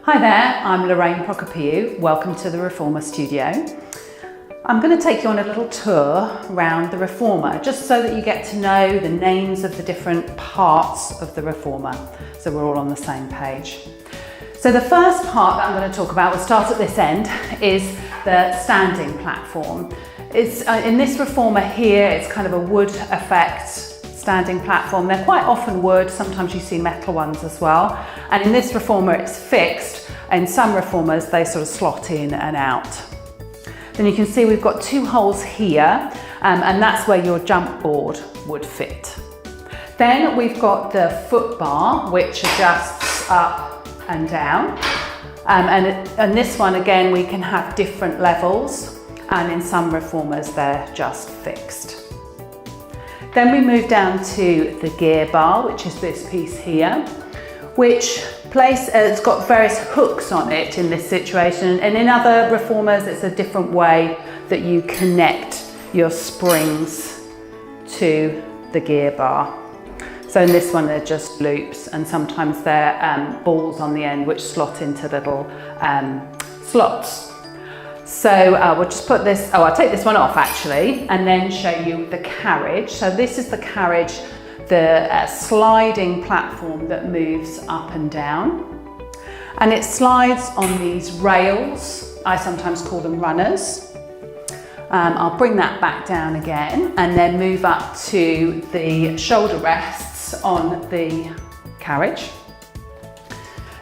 Hi there, I'm Lorraine Prokopiou. Welcome to the Reformer Studio. I'm going to take you on a little tour around the Reformer, just so that you get to know the names of the different parts of the Reformer, so we're all on the same page. So the first part that I'm going to talk about, we'll start at this end, is the standing platform. It's in this Reformer here, it's kind of a wood effect standing platform. They're quite often wood, sometimes you see metal ones as well. And in this Reformer it's fixed. In some Reformers they sort of slot in and out. Then you can see we've got two holes here, and that's where your jump board would fit. Then we've got the foot bar, which adjusts up and down. And this one again, we can have different levels, and in some Reformers they're just fixed. Then we move down to the gear bar, which is this piece here, which it's got various hooks on it in this situation, and in other Reformers it's a different way that you connect your springs to the gear bar. So in this one they're just loops, and sometimes they're balls on the end which slot into little slots. So we'll just put this, I'll take this one off actually, and then show you the carriage. So this is the carriage, the sliding platform that moves up and down. And it slides on these rails. I sometimes call them runners. I'll bring that back down again and then move up to the shoulder rests on the carriage.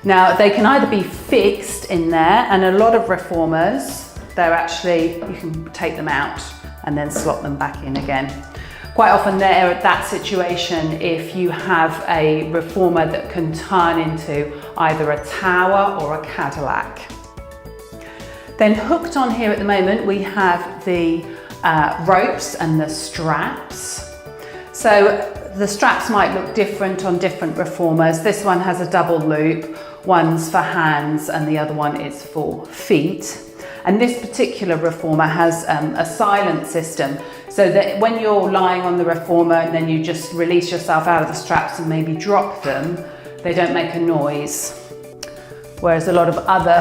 Now they can either be fixed in there, and a lot of Reformers, they're actually, you can take them out and then slot them back in again. Quite often they're at that situation if you have a Reformer that can turn into either a tower or a Cadillac. Then hooked on here at the moment we have the ropes and the straps. So the straps might look different on different Reformers. This one has a double loop, one's for hands and the other one is for feet. And this particular Reformer has a silent system, so that when you're lying on the Reformer and then you just release yourself out of the straps and maybe drop them, they don't make a noise. Whereas a lot of other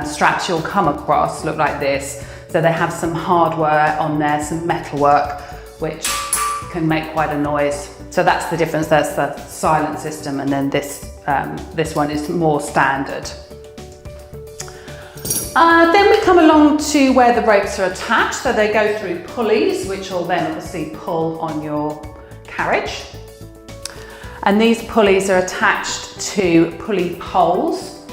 straps you'll come across look like this. So they have some hardware on there, some metalwork, which can make quite a noise. So that's the difference, that's the silent system, and then this one is more standard. Then we come along to where the ropes are attached, so they go through pulleys, which will then obviously pull on your carriage. And these pulleys are attached to pulley poles.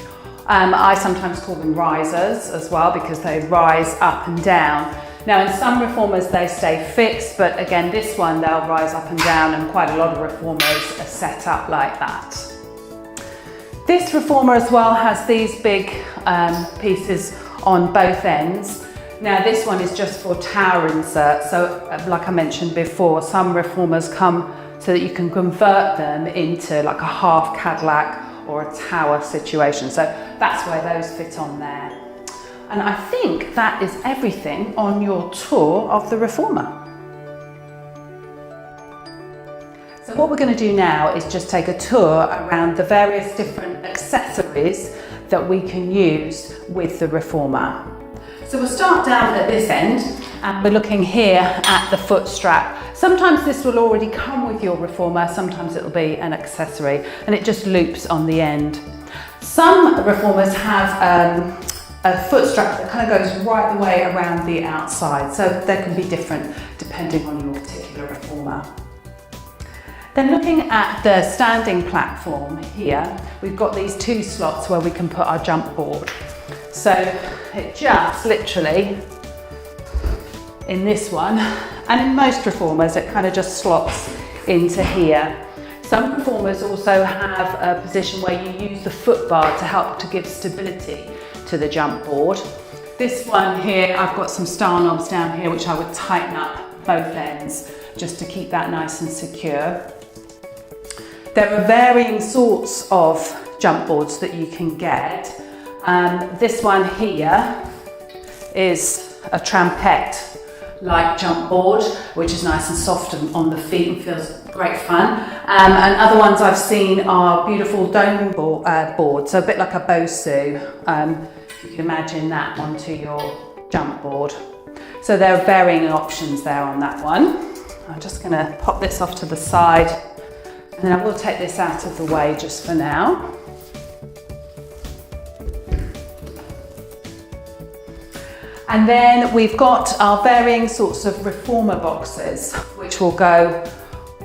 I sometimes call them risers as well, because they rise up and down. Now in some Reformers they stay fixed, but again this one they'll rise up and down, and quite a lot of Reformers are set up like that. This Reformer as well has these big pieces on both ends. Now this one is just for tower insert, so like I mentioned before, some Reformers come so that you can convert them into like a half Cadillac or a tower situation, so that's where those fit on there. And I think that is everything on your tour of the Reformer. So what we're going to do now is just take a tour around the various different accessories that we can use with the Reformer. So we'll start down at this end, and we're looking here at the foot strap. Sometimes this will already come with your Reformer, sometimes it'll be an accessory, and it just loops on the end. Some Reformers have a foot strap that kind of goes right the way around the outside, so they can be different depending on your particular Reformer. Then looking at the standing platform here, we've got these two slots where we can put our jump board. So it just literally, in this one, and in most Reformers, it kind of just slots into here. Some Reformers also have a position where you use the foot bar to help to give stability to the jump board. This one here, I've got some star knobs down here which I would tighten up both ends just to keep that nice and secure. There are varying sorts of jump boards that you can get. This one here is a trampette light jump board, which is nice and soft and on the feet and feels great fun. And other ones I've seen are beautiful dome boards, so a bit like a Bosu. You can imagine that onto your jump board. So there are varying options there on that one. I'm just going to pop this off to the side, and then I will take this out of the way just for now. And then we've got our varying sorts of reformer boxes, which will go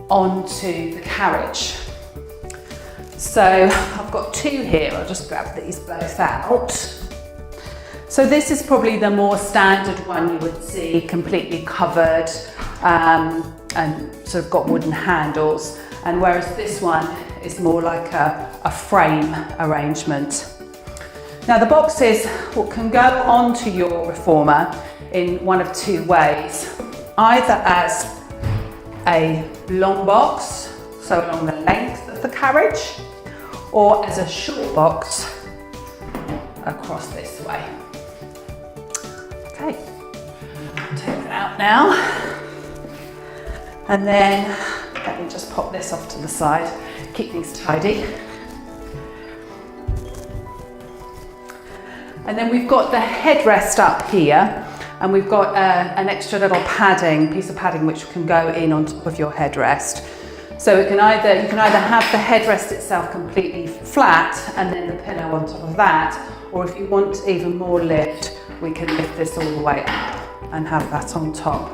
onto the carriage. So I've got two here, I'll just grab these both out. So this is probably the more standard one you would see, completely covered and sort of got wooden handles. And whereas this one is more like a frame arrangement. Now the boxes can go onto your reformer in one of two ways, either as a long box, so along the length of the carriage, or as a short box across this way. Okay, take that out now. And then let me just pop this off to the side, keep things tidy. And then we've got the headrest up here, and we've got an extra little piece of padding which can go in on top of your headrest. So you can either have the headrest itself completely flat and then the pillow on top of that, or if you want even more lift, we can lift this all the way up and have that on top.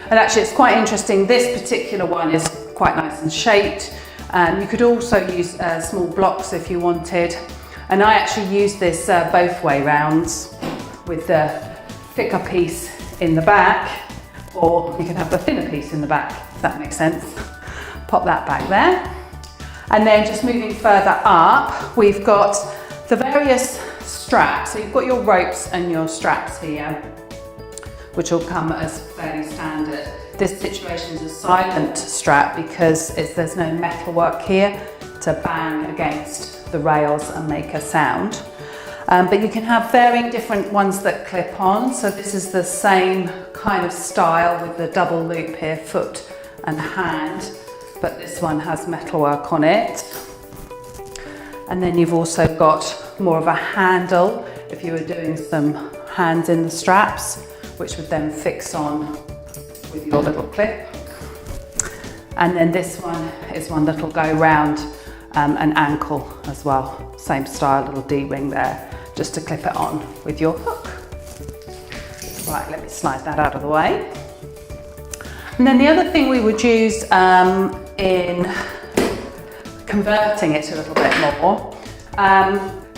And actually it's quite interesting, this particular one is quite nice and shaped. You could also use small blocks if you wanted. And I actually use this both way rounds with the thicker piece in the back, or you can have the thinner piece in the back, if that makes sense. Pop that back there. And then just moving further up, we've got the various straps. So you've got your ropes and your straps here, which will come as fairly standard. This situation is a silent strap because there's no metalwork here to bang against the rails and make a sound. But you can have varying different ones that clip on. So this is the same kind of style with the double loop here, foot and hand, but this one has metalwork on it. And then you've also got more of a handle if you were doing some hands in the straps, which would then fix on with your little clip. And then this one is one that'll go round an ankle as well. Same style, little D-ring there, just to clip it on with your hook. Right, let me slide that out of the way. And then the other thing we would use in converting it a little bit more,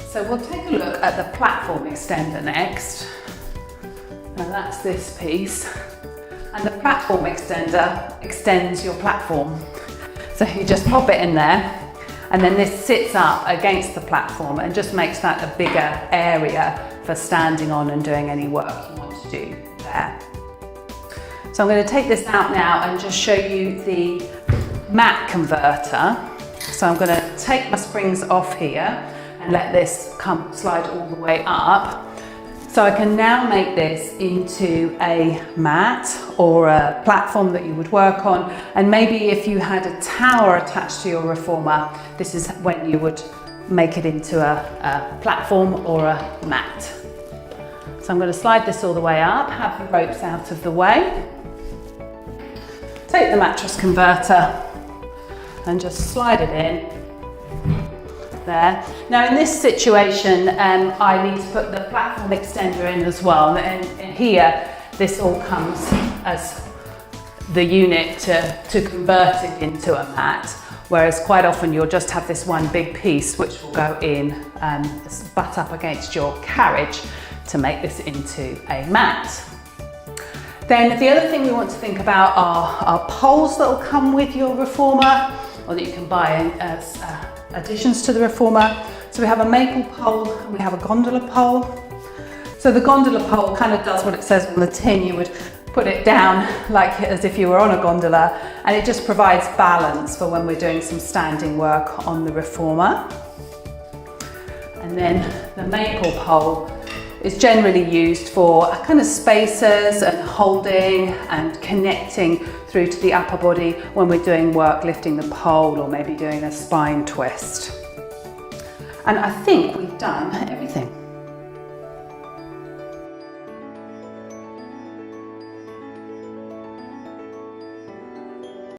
so we'll take a look at the platform extender next. Now that's this piece. And the platform extender extends your platform. So you just pop it in there, and then this sits up against the platform and just makes that a bigger area for standing on and doing any work you want to do there. So I'm going to take this out now and just show you the mat converter. So I'm going to take my springs off here and let this slide all the way up. So I can now make this into a mat or a platform that you would work on. And maybe if you had a tower attached to your reformer, this is when you would make it into a platform or a mat. So I'm going to slide this all the way up, have the ropes out of the way. Take the mattress converter and just slide it in. There. Now in this situation, I need to put the platform extender in as well, and here this all comes as the unit to convert it into a mat, whereas quite often you'll just have this one big piece which will go in and butt up against your carriage to make this into a mat. Then the other thing we want to think about are poles that will come with your reformer, or that you can buy as additions to the reformer. So we have a maple pole and we have a gondola pole. So the gondola pole kind of does what it says on the tin. You would put it down like as if you were on a gondola, and it just provides balance for when we're doing some standing work on the reformer. And then the maple pole is generally used for kind of spacers and holding and connecting through to the upper body when we're doing work lifting the pole or maybe doing a spine twist. And I think we've done everything.